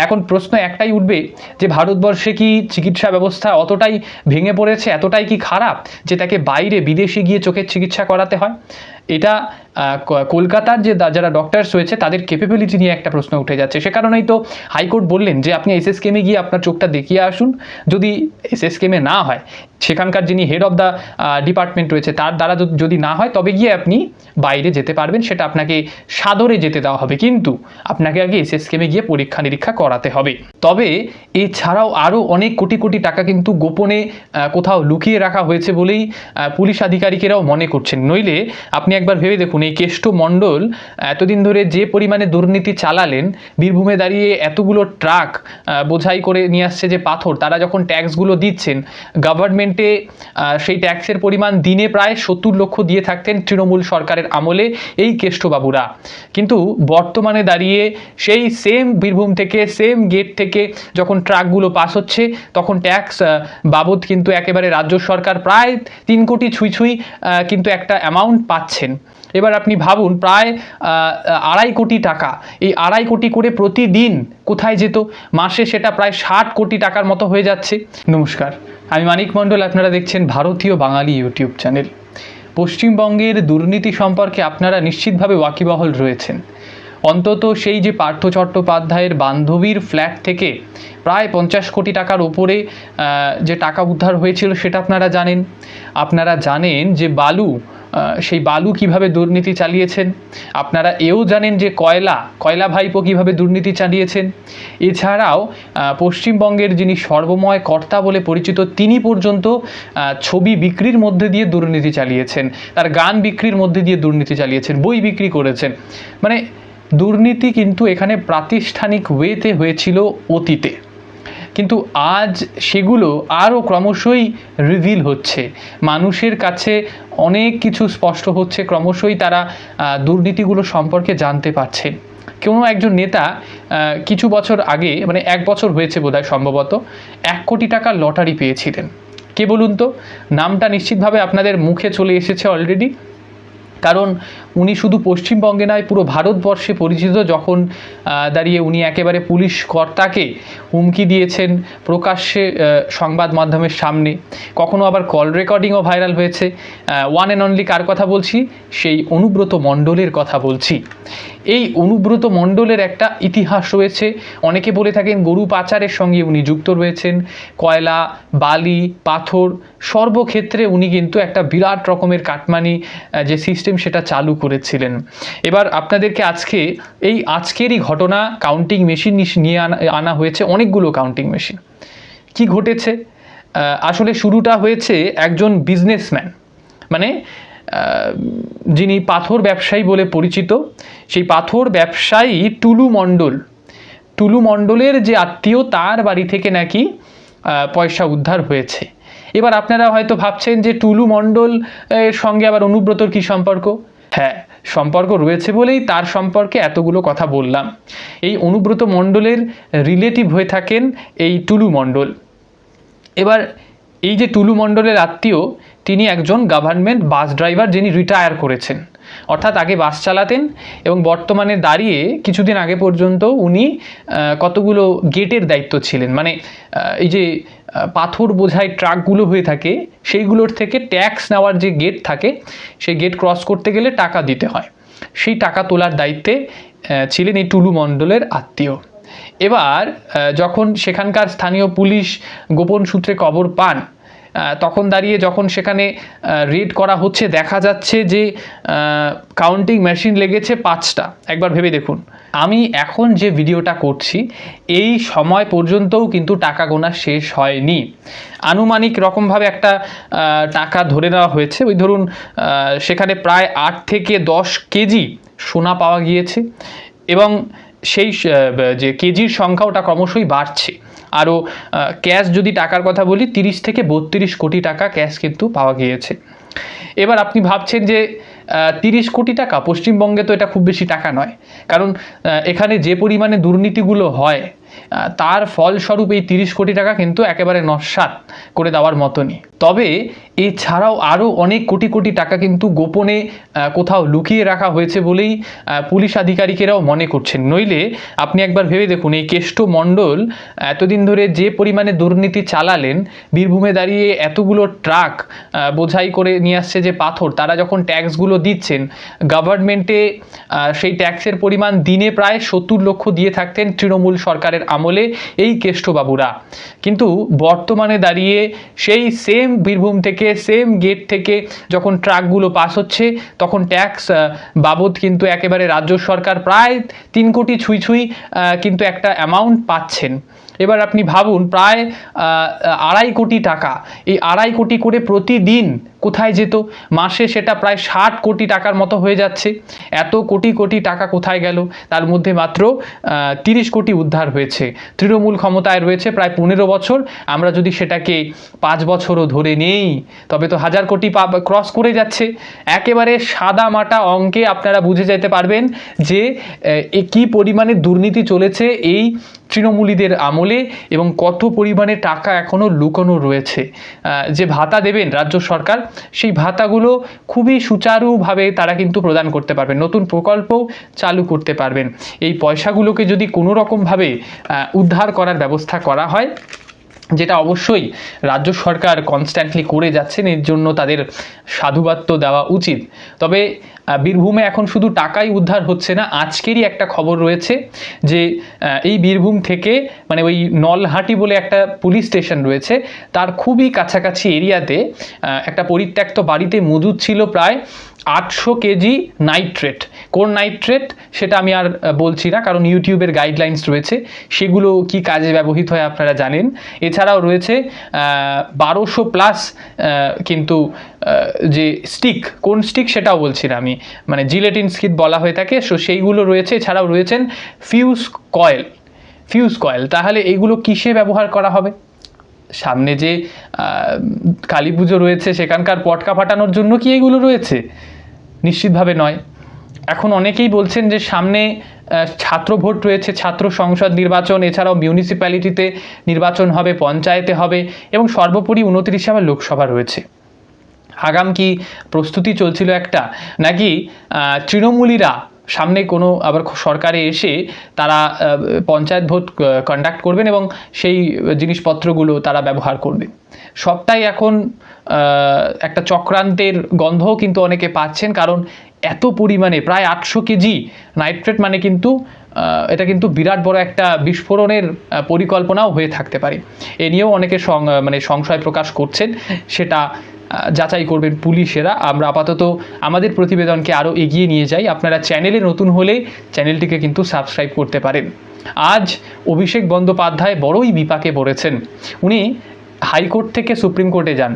এখন প্রশ্ন একটাই উঠবে যে ভারতবর্ষে কি চিকিৎসা ব্যবস্থা অতটাই ভেঙে পড়েছে, এতটাই কি খারাপ যে তাকে বাইরে বিদেশে গিয়ে চোখের চিকিৎসা করাতে হয়? এটা কলকাতার যে যারা ডক্টরস রয়েছে তাদের ক্যাপাবিলিটি নিয়ে একটা প্রশ্ন উঠে যাচ্ছে। সে কারণেই তো হাইকোর্ট বললেন যে আপনি এসএসকেএমে গিয়ে আপনার চোখটা দেখিয়ে আসুন। যদি এসএসকেএমে না হয়, সেখানকার যিনি হেড অফ দ্য ডিপার্টমেন্ট রয়েছে তার দ্বারা যদি না হয়, তবে গিয়ে আপনি বাইরে যেতে পারবেন, সেটা আপনাকে সাদরে যেতে দেওয়া হবে, কিন্তু আপনাকে আগে এসএসকেএমে গিয়ে পরীক্ষা নিরীক্ষা করাতে হবে। তবে এছাড়াও আরও অনেক কোটি কোটি টাকা কিন্তু গোপনে কোথাও লুকিয়ে রাখা হয়েছে বলেই পুলিশ আধিকারিকেরাও মনে করছেন। নইলে আপনি একবার ভেবে দেখুন, এই কেষ্ট মণ্ডল এতদিন ধরে যে পরিমাণে দুর্নীতি চালালেন, বীরভূমে দাঁড়িয়ে এতগুলো ট্রাক বোঝাই করে নিয়ে আসছে যে পাথর, তারা যখন ট্যাক্সগুলো দিচ্ছেন গভর্নমেন্টে, সেই ট্যাক্সের পরিমাণ দিনে প্রায় 70 লক্ষ দিয়ে থাকতেন তৃণমূল সরকারের আমলে এই কেষ্টবাবুরা। কিন্তু বর্তমানে দাঁড়িয়ে সেই সেম বীরভূম থেকে, সেম গেট থেকে যখন ট্রাকগুলো পাস হচ্ছে, তখন ট্যাক্স বাবদ কিন্তু একেবারে রাজ্য সরকার প্রায় 3 কোটি ছুঁই কিন্তু একটা অ্যামাউন্ট পাচ্ছেন। এবার আপনি ভাবুন, প্রায় 2.5 কোটি টাকা, এই 2.5 কোটি করে প্রতিদিন কোথায় যেত? মাসে সেটা প্রায় 60 কোটি টাকার মতো হয়ে যাচ্ছে। নমস্কার, আমি মানিক মণ্ডল, আপনারা দেখছেন ভারতীয় বাঙালি ইউটিউব চ্যানেল। পশ্চিমবঙ্গের দুর্নীতি সম্পর্কে আপনারা নিশ্চিতভাবে ওয়াকিবহাল রয়েছেন। অন্তত সেই যে পার্থ চট্টোপাধ্যায়ের বান্ধবীর ফ্ল্যাট থেকে প্রায় 50 কোটি টাকার ওপরে যে টাকা উদ্ধার হয়েছিল সেটা আপনারা জানেন। আপনারা জানেন যে সেই বালু কিভাবে দুর্নীতি চালিয়েছেন। আপনারা এও জানেন যে কয়লা ভাইপো কিভাবে দুর্নীতি চালিয়েছেন। এছাড়াও পশ্চিমবঙ্গের যিনি সর্বময় কর্তা বলে পরিচিত, তিনি পর্যন্ত ছবি বিক্রির মধ্যে দিয়ে দুর্নীতি চালিয়েছেন, তার গান বিক্রির মধ্যে দিয়ে দুর্নীতি চালিয়েছেন, বই বিক্রি করেছেন। মানে দুর্নীতি কিন্তু এখানে প্রাতিষ্ঠানিক ওয়েতে হয়েছিল অতীতে, কিন্তু আজ সেগুলো আরও ক্রমশই রিভিল হচ্ছে, মানুষের কাছে অনেক কিছু স্পষ্ট হচ্ছে, ক্রমশই তারা দুর্নীতিগুলো সম্পর্কে জানতে পারছে। কোনো একজন নেতা কিছু বছর আগে, মানে 1 বছর হয়েছে বোধহয় সম্ভবত, 1 কোটি টাকার লটারি পেয়েছিলেন। কে বলুন তো? নামটা নিশ্চিতভাবে আপনাদের মুখে চলে এসেছে অলরেডি, কারণ উনি শুধু পশ্চিমবঙ্গে নয়, পুরো ভারতবর্ষে পরিচিত। যখন দাঁড়িয়ে উনি একেবারে পুলিশ কর্তাকে হুমকি দিয়েছেন প্রকাশ্যে সংবাদ মাধ্যমের সামনে, কখনো আবার কল রেকর্ডিংও ভাইরাল হয়েছে। ওয়ান অ্যান্ড অনলি কার কথা বলছি? সেই অনুব্রত মণ্ডলের কথা বলছি। এই অনুব্রত মণ্ডলের একটা ইতিহাস রয়েছে। অনেকে বলে থাকেন গরু পাচারের সঙ্গে উনি যুক্ত রয়েছেন। কয়লা, বালি, পাথর সর্বক্ষেত্রে উনি কিন্তু একটা বিরাট রকমের কাটমানি যে সিস্টেম সেটা চালু করেছিলেন। এবার আপনাদেরকে আজকেরই ঘটনা, কাউন্টিং মেশিন নিয়ে আনা হয়েছে, অনেকগুলো কাউন্টিং মেশিন। কি ঘটেছে? আসলে শুরুটা হয়েছে একজন বিজনেসম্যান, মানে যিনি পাথর ব্যবসায়ী বলে পরিচিত, সেই পাথর ব্যবসায়ী টুলু মণ্ডলের যে আত্মীয়, তার বাড়ি থেকে নাকি পয়সা উদ্ধার হয়েছে। এবার আপনারা হয়তো ভাবছেন যে টুলু মণ্ডল এর সঙ্গে আবার অনুব্রতর কী সম্পর্ক? হ্যাঁ, সম্পর্ক রয়েছে বলেই তার সম্পর্কে এতগুলো কথা বললাম। এই অনুব্রত মণ্ডলের রিলেটিভ হয়ে থাকেন এই টুলু মণ্ডল। এবার এই যে টুলু মণ্ডলের আত্মীয়, তিনি একজন গভর্নমেন্ট বাস ড্রাইভার, যিনি রিটায়ার করেছেন। অর্থাৎ আগে বাস চালাতেন এবং বর্তমানে দাঁড়িয়ে কিছুদিন আগে পর্যন্ত উনি কতগুলো গেটের দায়িত্ব ছিলেন। মানে এই যে পাথর বোঝাই ট্রাকগুলো হয়ে থাকে, সেইগুলোর থেকে ট্যাক্স নেওয়ার যে গেট থাকে, সেই গেট ক্রস করতে গেলে টাকা দিতে হয়, সেই টাকা তোলার দায়িত্বে ছিলেন এই টুলু মণ্ডলের আত্মীয়। এবার যখন সেখানকার স্থানীয় পুলিশ গোপন সূত্রে খবর পান, তখন দাঁড়িয়ে যখন সেখানে রেড করা হচ্ছে, দেখা যাচ্ছে যে কাউন্টিং মেশিন লেগেছে 5টা। একবার ভেবে দেখুন, আমি এখন যে ভিডিওটা করছি এই সময় পর্যন্তও কিন্তু টাকা গোনা শেষ হয়নি। আনুমানিক রকমভাবে একটা টাকা ধরে নেওয়া হয়েছে, ওই ধরুন সেখানে প্রায় 8 থেকে 10 কেজি সোনা পাওয়া গিয়েছে, এবং সেই যে কেজির সংখ্যা ওটা ক্রমশই বাড়ছে। আরও ক্যাশ যদি টাকার কথা বলি, 30 থেকে 32 কোটি টাকা ক্যাশ কিন্তু পাওয়া গিয়েছে। এবার আপনি ভাবছেন যে 30 কোটি টাকা, পশ্চিমবঙ্গে তো এটা খুব বেশি টাকা নয়, কারণ এখানে যে পরিমাণে দুর্নীতিগুলো হয় তার ফলস্বরূপ এই 30 কোটি টাকা কিন্তু একেবারে নস্যাৎ করে দেওয়ার মতনই। তবে এছাড়াও আরও অনেক কোটি কোটি টাকা কিন্তু গোপনে কোথাও লুকিয়ে রাখা হয়েছে বলেই পুলিশ আধিকারিকেরাও মনে করছেন। নইলে আপনি একবার ভেবে দেখুন, এই কেষ্ট মণ্ডল এতদিন ধরে যে পরিমাণে দুর্নীতি চালালেন, বীরভূমে দাঁড়িয়ে এতগুলো ট্রাক বোঝাই করে নিয়ে আসছে যে পাথর, তারা যখন ট্যাক্সগুলো দিচ্ছেন গভর্নমেন্টে, সেই ট্যাক্সের পরিমাণ দিনে প্রায় 70 লক্ষ দিয়ে থাকতেন তৃণমূল সরকারের আমলে এই কেষ্টবাবুরা। কিন্তু বর্তমানে দাঁড়িয়ে সেই সেম বীরভূম থেকে, সেম গেট থেকে যখন ট্রাকগুলো পাস হচ্ছে, তখন ট্যাক্স বাবদ কিন্তু একেবারে রাজ্য সরকার প্রায় 3 কোটি ছুঁই কিন্তু একটা অ্যামাউন্ট পাচ্ছেন। এবার আপনি ভাবুন, প্রায় 2.5 কোটি টাকা, এই 2.5 কোটি করে প্রতিদিন কোথায় যেত? মাসে সেটা প্রায় 60 কোটি টাকার মতো হয়ে যাচ্ছে। এত কোটি কোটি টাকা কোথায় গেল? তার মধ্যে মাত্র 30 কোটি উদ্ধার হয়েছে। তৃণমূল ক্ষমতায় রয়েছে প্রায় 15 বছর, আমরা যদি সেটাকে 5 বছরও ধরে নেই তবে তো 1000 কোটি ক্রস করে যাচ্ছে। একেবারে সাদা মাটা অঙ্কে আপনারা বুঝে যেতে পারবেন যে কী পরিমাণে দুর্নীতি চলেছে এই তৃণমূলীদের আমলে এবং কত পরিমাণে টাকা এখনও লুকানো রয়েছে। যে ভাতা দেবেন রাজ্য সরকার, সেই ভাতাগুলো খুবই সুচারুভাবে তারা কিন্তু প্রদান করতে পারবেন, নতুন প্রকল্প চালু করতে পারবেন। এই পয়সাগুলোকে যদি কোনো রকমভাবে উদ্ধার করার ব্যবস্থা করা হয়, যেটা অবশ্যই রাজ্য সরকার কনস্ট্যান্টলি করে যাচ্ছেন, এর জন্য তাদের সাধুবাদ তো দেওয়া উচিত। তবে বীরভূমে এখন শুধু টাকাই উদ্ধার হচ্ছে না, আজকেরই একটা খবর রয়েছে যে এই বীরভূম থেকে, মানে ওই নলহাটি বলে একটা পুলিশ স্টেশন রয়েছে, তার খুবই কাছাকাছি এরিয়াতে একটা পরিত্যক্ত বাড়িতে মজুদ ছিল প্রায় 800 কেজি নাইট্রেট। কোন নাইট্রেট সেটা আমি আর বলছি না, কারণ ইউটিউবের গাইডলাইন্স রয়েছে, সেগুলো কি কাজে ব্যবহৃত হয় আপনারা জানেন। এছাড়াও রয়েছে 1200+ কিন্তু যে স্টিক, কোন স্টিক সেটাও বলছি না আমি, মানে জিলেটিন স্টিক বলা হয়ে থাকে, সো সেইগুলো রয়েছে। এছাড়াও রয়েছেন ফিউজ কয়েল। তাহলে এইগুলো কিসে ব্যবহার করা হবে? সামনে যে কালী পুজো রয়েছে, সেখানকার পটকা ফাটানোর জন্য কি এগুলো রয়েছে? নিশ্চিতভাবে নয়। এখন অনেকেই বলছেন যে সামনে ছাত্র ভোট রয়েছে, ছাত্র সংসদ নির্বাচন, এছাড়াও মিউনিসিপ্যালিটিতে নির্বাচন হবে, পঞ্চায়েতে হবে, এবং সর্বোপরি 29 সালে লোকসভা রয়েছে। আগাম কি প্রস্তুতি চলছিল একটা, নাকি তৃণমূলীরা সামনে কোনো আবার সরকারে এসে তারা পঞ্চায়েত ভোট কন্ডাক্ট করবেন এবং সেই জিনিসপত্রগুলো তারা ব্যবহার করবে? সবটাই এখন একটা চক্রান্তের গন্ধও কিন্তু অনেকে পাচ্ছেন, কারণ এত পরিমাণে প্রায় 800 কেজি নাইট্রেট মানে কিন্তু এটা কিন্তু বিরাট বড় একটা বিস্ফোরণের পরিকল্পনাও হয়ে থাকতে পারে। এ নিয়েও অনেকে সংশয় প্রকাশ করছেন, সেটা যাচাই করবেন পুলিশেরা। আমরা আপাতত আমাদের প্রতিবেদনকে আরও এগিয়ে নিয়ে যাই। আপনারা চ্যানেলে নতুন হলে চ্যানেলটিকে কিন্তু সাবস্ক্রাইব করতে পারেন। আজ অভিষেক বন্দ্যোপাধ্যায় বড়ই বিপাকে পড়েছেন। উনি হাইকোর্ট থেকে সুপ্রিম কোর্টে যান,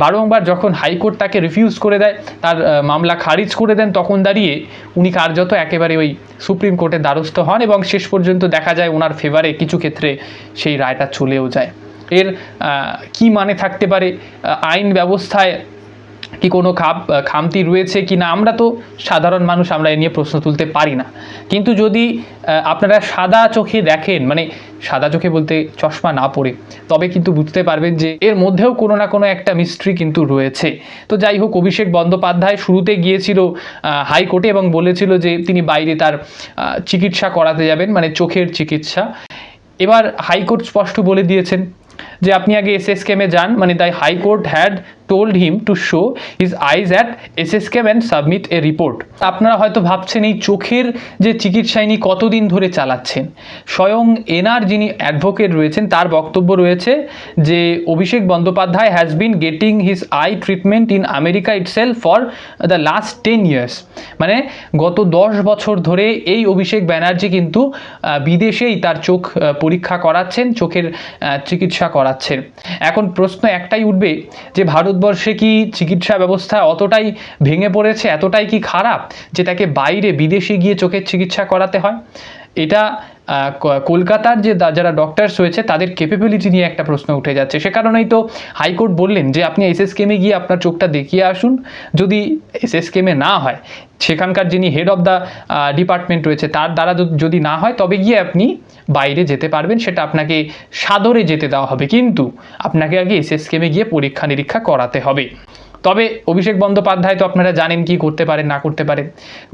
বারংবার যখন হাইকোর্ট তাকে রিফিউজ করে দেয়, তার মামলা খারিজ করে দেন, তখন দাঁড়িয়ে উনি কার্যত একেবারে ওই সুপ্রিম কোর্টের দ্বারস্থ হন এবং শেষ পর্যন্ত দেখা যায় ওনার ফেভারে কিছু ক্ষেত্রে সেই রায়টা চলেও যায়। এর কি মানে থাকতে পারে? আইন ব্যবস্থায় কি কোনো খামতি রয়েছে কি না, আমরা তো সাধারণ মানুষ, আমরা এ নিয়ে প্রশ্ন তুলতে পারি না। কিন্তু যদি আপনারা সাদা চোখে দেখেন, মানে সাদা চোখে বলতে চশমা না পড়ে, তবে কিন্তু বুঝতে পারবেন যে এর মধ্যেও কোনো না কোনো একটা মিস্ট্রি কিন্তু রয়েছে। তো যাই হোক, অভিষেক বন্দ্যোপাধ্যায় শুরুতে গিয়েছিল হাইকোর্টে এবং বলেছিল যে তিনি বাইরে তার চিকিৎসা করাতে যাবেন, মানে চোখের চিকিৎসা। এবার হাইকোর্ট স্পষ্ট বলে দিয়েছেন যে আপনি আগে SSKM যান, মানে the high court had told him to show his eyes at SSKM and submit a report. আপনারা হয়তো ভাবছেন এই চোখের যে চিকিৎসা ইনি কতদিন ধরে চালাচ্ছেন। স্বয়ং এনার যিনি অ্যাডভোকেট রয়েছেন তার বক্তব্য রয়েছে যে Abhishek Bandyopadhyay has been getting his eye treatment in America itself for the last 10 years। মানে গত 10 বছর ধরে এই অভিষেক ব্যানার্জি কিন্তু বিদেশেই তার চোখ পরীক্ষা করাচ্ছেন, চোখের চিকিৎসা করাচ্ছেন। এখন প্রশ্ন একটাই উঠবে যে ভারতবর্ষে কি চিকিৎসা ব্যবস্থা অতটাই ভেঙে পড়েছে, এতটাই কি খারাপ যে তাকে বাইরে বিদেশে গিয়ে চোখের চিকিৎসা করাতে হয়? এটা কলকাতার যে যারা ডক্টরস রয়েছে তাদের ক্যাপাবিলিটি নিয়ে একটা প্রশ্ন উঠে যাচ্ছে। সে কারণেই তো হাইকোর্ট বললেন যে আপনি এসএসকেএমে গিয়ে আপনার চোখটা দেখিয়ে আসুন, যদি এসএসকেএমে না হয়, সেখানকার যিনি হেড অফ দ্য ডিপার্টমেন্ট রয়েছে তার দ্বারা যদি না হয়, তবে গিয়ে আপনি বাইরে যেতে পারবেন, সেটা আপনাকে সাদরে যেতে দেওয়া হবে, কিন্তু আপনাকে আগে এসএসকেএমে গিয়ে পরীক্ষা নিরীক্ষা করাতে হবে। তবে অভিষেক বন্দ্যোপাধ্যায় তো আপনারা জানেন কি করতে পারেন না করতে পারেন।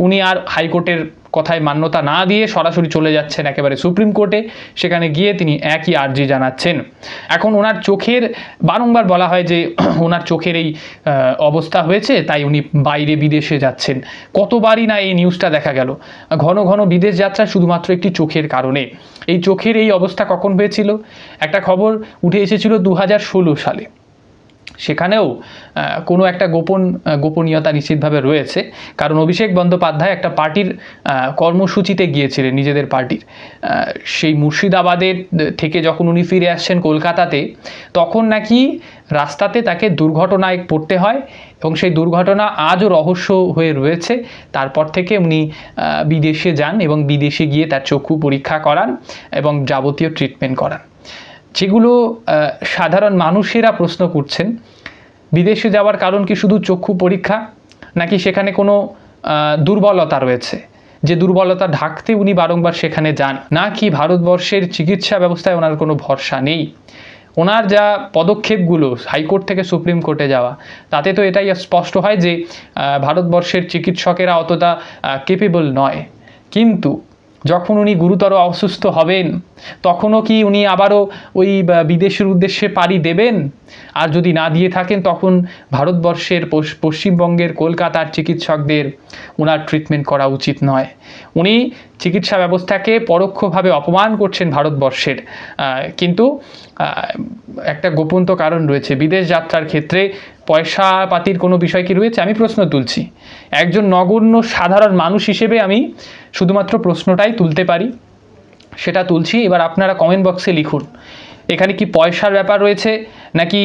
উনি আর হাইকোর্টের কথায় মান্যতা না দিয়ে সরাসরি চলে যাচ্ছেন একেবারে সুপ্রিম কোর্টে, সেখানে গিয়ে তিনি একই আর্জি জানাচ্ছেন। এখন ওনার চোখের, বারংবার বলা হয় যে ওনার চোখের এই অবস্থা হয়েছে তাই উনি বাইরে বিদেশে যাচ্ছেন। কতবারই না এই নিউজটা দেখা গেল, ঘন ঘন বিদেশ যাত্রা শুধুমাত্র একটি চোখের কারণে। এই চোখের এই অবস্থা কখন হয়েছিল? একটা খবর উঠে এসেছিল 2016 সালে। সেখানেও কোনো একটা গোপনীয়তা নিশ্চিতভাবে রয়েছে, কারণ অভিষেক বন্দ্যোপাধ্যায় একটা পার্টির কর্মসূচিতে গিয়েছিলেন, নিজেদের পার্টির। সেই মুর্শিদাবাদের থেকে যখন উনি ফিরে আসছেন কলকাতাতে, তখন নাকি রাস্তাতে তাকে দুর্ঘটনায় পড়তে হয়, এবং সেই দুর্ঘটনা আজও রহস্য হয়ে রয়েছে। তারপর থেকে উনি বিদেশে যান এবং বিদেশে গিয়ে তার চক্ষু পরীক্ষা করান এবং যাবতীয় ট্রিটমেন্ট করান, যেগুলো সাধারণ মানুষেরা প্রশ্ন করছেন। বিদেশে যাওয়ার কারণ কি শুধু চক্ষু পরীক্ষা, নাকি সেখানে কোনো দুর্বলতা রয়েছে, যে দুর্বলতা ঢাকতে উনি বারংবার সেখানে যান, নাকি ভারতবর্ষের চিকিৎসা ব্যবস্থায় ওনার কোনো ভরসা নেই? ওনার যা পদক্ষেপগুলো হাইকোর্ট থেকে সুপ্রিম কোর্টে যাওয়া, তাতে তো এটাই স্পষ্ট হয় যে ভারতবর্ষের চিকিৎসকেরা অতটা ক্যাপেবল নয়। কিন্তু যখন উনি গুরুতর অসুস্থ হবেন, তখনও কি উনি আবারও ওই বিদেশের উদ্দেশ্যে পাড়ি দেবেন? আর যদি না দিয়ে থাকেন, তখন ভারতবর্ষের পশ্চিমবঙ্গের কলকাতার চিকিৎসকদের ওনার ট্রিটমেন্ট করা উচিত নয়। উনি চিকিৎসা ব্যবস্থাকে পরোক্ষভাবে অপমান করছেন ভারতবর্ষের। কিন্তু একটা গোপন তো কারণ রয়েছে। বিদেশ যাত্রার ক্ষেত্রে পয়সা পাতির কোনো বিষয় কি রয়েছে? আমি প্রশ্ন তুলছি, একজন নগণ্য সাধারণ মানুষ হিসেবে আমি শুধুমাত্র প্রশ্নটাই তুলতে পারি, সেটা তুলছি। এবার আপনারা কমেন্ট বক্সে লিখুন, এখানে কি পয়সার ব্যাপার রয়েছে, নাকি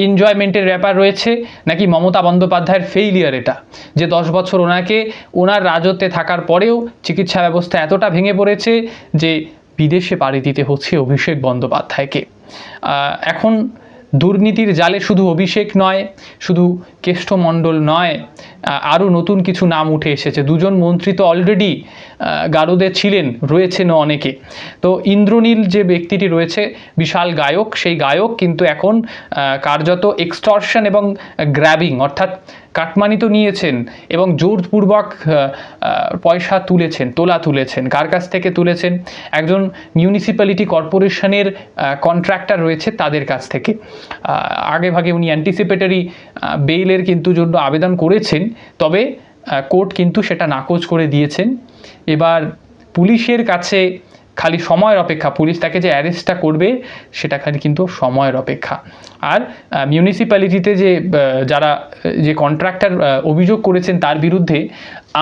এনজয়মেন্টের ব্যাপার রয়েছে, নাকি মমতা বন্দ্যোপাধ্যায়ের ফেইলিয়ার এটা, যে 10 বছর ওনার রাজত্বে থাকার পরেও চিকিৎসা ব্যবস্থা এতটা ভেঙে পড়েছে যে বিদেশে পাড়ি দিতে হচ্ছে অভিষেক বন্দ্যোপাধ্যায়কে। এখন দুর্নীতির জালে শুধু অভিষেক নয়, শুধু কেষ্টমণ্ডল নয়, আরও নতুন কিছু নাম উঠে এসেছে। 2 জন মন্ত্রী তো অলরেডি গারদে রয়েছেন অনেকে। তো ইন্দ্রনীল যে ব্যক্তিটি রয়েছে, বিশাল গায়ক, সেই গায়ক কিন্তু এখন কার্যত এক্সটর্শন এবং গ্র্যাবিং, অর্থাৎ কাটমানি তো নিয়েছেন এবং জোরপূর্বক পয়সা তুলেছেন। কার কাছ থেকে তুলেছেন? একজন মিউনিসিপ্যালিটি কর্পোরেশনের কন্ট্রাক্টর রয়েছে, তাদের কাছ থেকে। আগেভাগে উনি অ্যান্টিসিপেটরি বেইলের কিন্তু জন্য আবেদন করেছেন, তবে কোর্ট কিন্তু সেটা নাকচ করে দিয়েছেন। এবার পুলিশের কাছে খালি সময়ের অপেক্ষা, পুলিশ তাকে যে অ্যারেস্টটা করবে সেটা খালি কিন্তু সময়ের অপেক্ষা। আর মিউনিসিপ্যালিটিতে যারা কন্ট্রাক্টর অভিযোগ করেছেন তার বিরুদ্ধে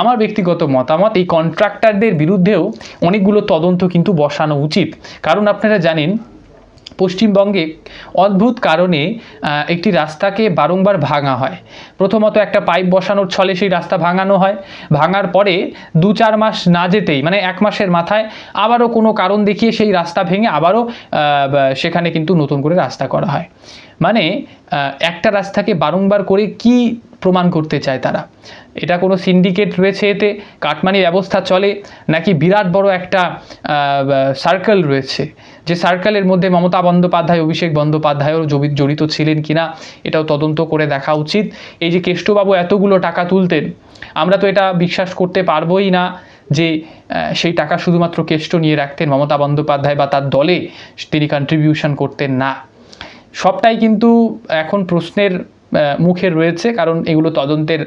আমার ব্যক্তিগত মতামত, এই কন্ট্রাক্টরদের বিরুদ্ধেও অনেকগুলো তদন্ত কিন্তু বসানো উচিত। কারণ আপনারা জানেন, পশ্চিমবঙ্গে অদ্ভুত কারণে একটি রাস্তাকে বারংবার ভাঙা হয়। প্রথমত একটা পাইপ বসানোর ছলে সেই রাস্তা ভাঙানো হয়, ভাঙার পরে 2-4 মাস না যেতেই, মানে 1 মাসের মাথায় আবারও কোনো কারণ দেখিয়ে সেই রাস্তা ভেঙে আবারও সেখানে কিন্তু নতুন করে রাস্তা করা হয়। মানে একটা রাস্তাকে বারংবার করে কি প্রমাণ করতে চায় তারা? এটা কোনো সিন্ডিকেট রয়েছে, এতে কাটমানি ব্যবস্থা চলে, নাকি বিরাট বড় একটা সার্কেল রয়েছে, যে সার্কেলের মধ্যে মমতা বন্দ্যোপাধ্যায়, অভিষেক বন্দ্যোপাধ্যায়ও জড়িত ছিলেন কিনা এটাও তদন্ত করে দেখা উচিত। এই যে কেষ্টবাবু এতগুলো টাকা তুলতেন, আমরা তো এটা বিশ্বাস করতে পারবোই না যে সেই টাকা শুধুমাত্র কেষ্ট নিয়ে রাখতেন মমতা বন্দ্যোপাধ্যায় বা তার দলে তিনি কন্ট্রিবিউশন করতেন না। সবটাই কিন্তু এখন প্রশ্নের মুখে রয়েছে, কারণ এগুলো তদন্তের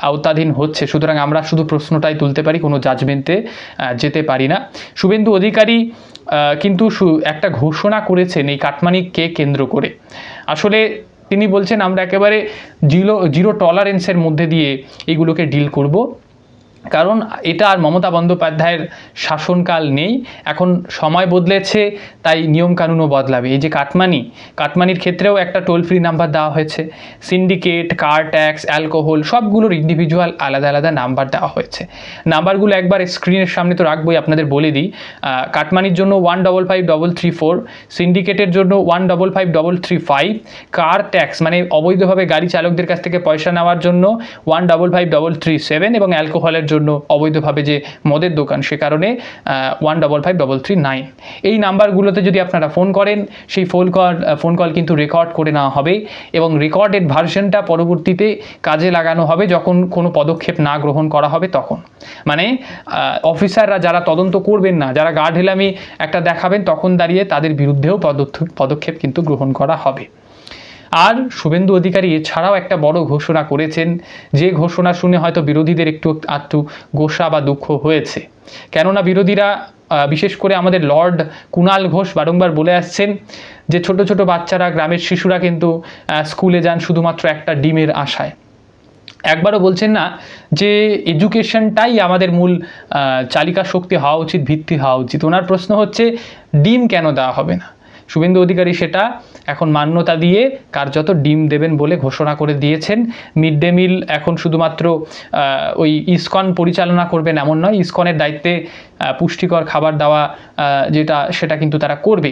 আওতাধীন হচ্ছে। সুতরাং আমরা শুধু প্রশ্নটাই তুলতে পারি, কোনো জাজমেন্টে যেতে পারি না। শুভেন্দু অধিকারী কিন্তু একটা ঘোষণা করেছেন এই কাটমানিকে কেন্দ্র করে। আসলে তিনি বলছেন আমরা একেবারে জিরো টলারেন্সের মধ্যে দিয়ে এগুলোকে ডিল করব, কারণ এটা আর মমতা বন্দ্যোপাধ্যায়ের শাসনকাল নেই, এখন সময় বদলেছে, তাই নিয়মকানুনও বদলাবে। এই যে কাটমানির ক্ষেত্রেও একটা টোল ফ্রি নাম্বার দেওয়া হয়েছে, সিন্ডিকেট, কার ট্যাক্স, অ্যালকোহল সবগুলোর ইন্ডিভিজুয়াল আলাদা আলাদা নাম্বার দেওয়া হয়েছে। নাম্বারগুলো একবার স্ক্রিনের সামনে তো রাখবোই, আপনাদের বলে দিই। কাটমানির জন্য 1553334, সিন্ডিকেটের জন্য 1553335, কার ট্যাক্স মানে অবৈধভাবে গাড়ি চালকদের কাছ থেকে পয়সা নেওয়ার জন্য 1553337 এবং অ্যালকোহলের জন্য অবৈধভাবে যে মদের দোকান সে কারণে 1553339। এই নাম্বারগুলোতে যদি আপনারা ফোন করেন, সেই ফোন কল কিন্তু রেকর্ড করে নেওয়া হবে এবং রেকর্ডেড ভার্সনটা পরবর্তীতে কাজে লাগানো হবে যখন কোনো পদক্ষেপ না গ্রহণ করা হবে তখন। মানে অফিসাররা যারা তদন্ত করবেন না, যারা গা ঢেলামি একটা দেখাবেন, তখন দাঁড়িয়ে তাদের বিরুদ্ধেও পদক্ষেপ কিন্তু গ্রহণ করা হবে। আর শুভেন্দু অধিকারী এছাড়াও একটা বড় ঘোষণা করেছেন, যে ঘোষণা শুনে হয়তো বিরোধীদের একটু গোসা বা দুঃখ হয়েছে। কেননা বিরোধীরা বিশেষ করে আমাদের লর্ড কুণাল ঘোষ বারংবার বলে আসছেন যে ছোট ছোট বাচ্চারা, গ্রামের শিশুরা কিন্তু স্কুলে যান শুধুমাত্র একটা ডিমের আশায়। একবারও বলছেন না যে এডুকেশনটাই আমাদের মূল চালিকা শক্তি হওয়া উচিত, ভিত্তি হওয়া উচিত। ওনার প্রশ্ন হচ্ছে ডিম কেন দেওয়া হবে না? শুভেন্দু অধিকারী সেটা এখন মান্যতা দিয়ে কার্যত ডিম দেবেন বলে ঘোষণা করে দিয়েছেন। মিড ডে মিল এখন শুধুমাত্র ওই ইসকন পরিচালনা করবেন এমন নয়, ইসকনের দায়িত্বে পুষ্টিকর খাবার দেওয়া সেটা কিন্তু তারা করবে।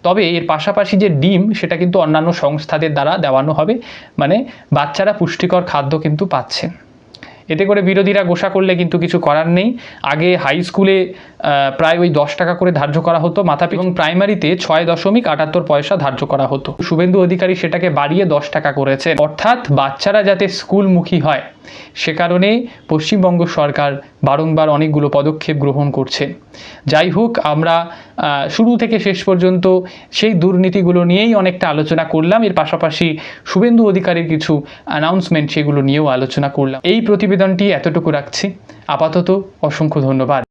তবে এর পাশাপাশি যে ডিম সেটা কিন্তু অন্যান্য সংস্থাদের দ্বারা দেওয়ানো হবে, মানে বাচ্চারা পুষ্টিকর খাদ্য কিন্তু পাচ্ছেন। এতে করে বিরোধীরা গোসা করলে কিন্তু কিছু করার নেই। আগে হাই স্কুলে প্রায় ওই 10 টাকা করে ধার্য করা হতো মাথাপিছু, এবং প্রাইমারিতে 6.78 পয়সা ধার্য করা হতো। শুভেন্দু অধিকারী সেটাকে বাড়িয়ে 10 টাকা করেছে। অর্থাৎ বাচ্চারা যাতে স্কুলমুখী হয় সে কারণে পশ্চিমবঙ্গ সরকার বারংবার অনেকগুলো পদক্ষেপ গ্রহণ করছে। যাই হোক, আমরা শুরু থেকে শেষ পর্যন্ত সেই দুর্নীতিগুলো নিয়েই অনেকটা আলোচনা করলাম। এর পাশাপাশি শুভেন্দু অধিকারীর কিছু অ্যানাউন্সমেন্ট সেগুলো নিয়েও আলোচনা করলাম। এই প্রতিবেদনটি এতটুকু রাখছি। আপাতত অসংখ্য ধন্যবাদ।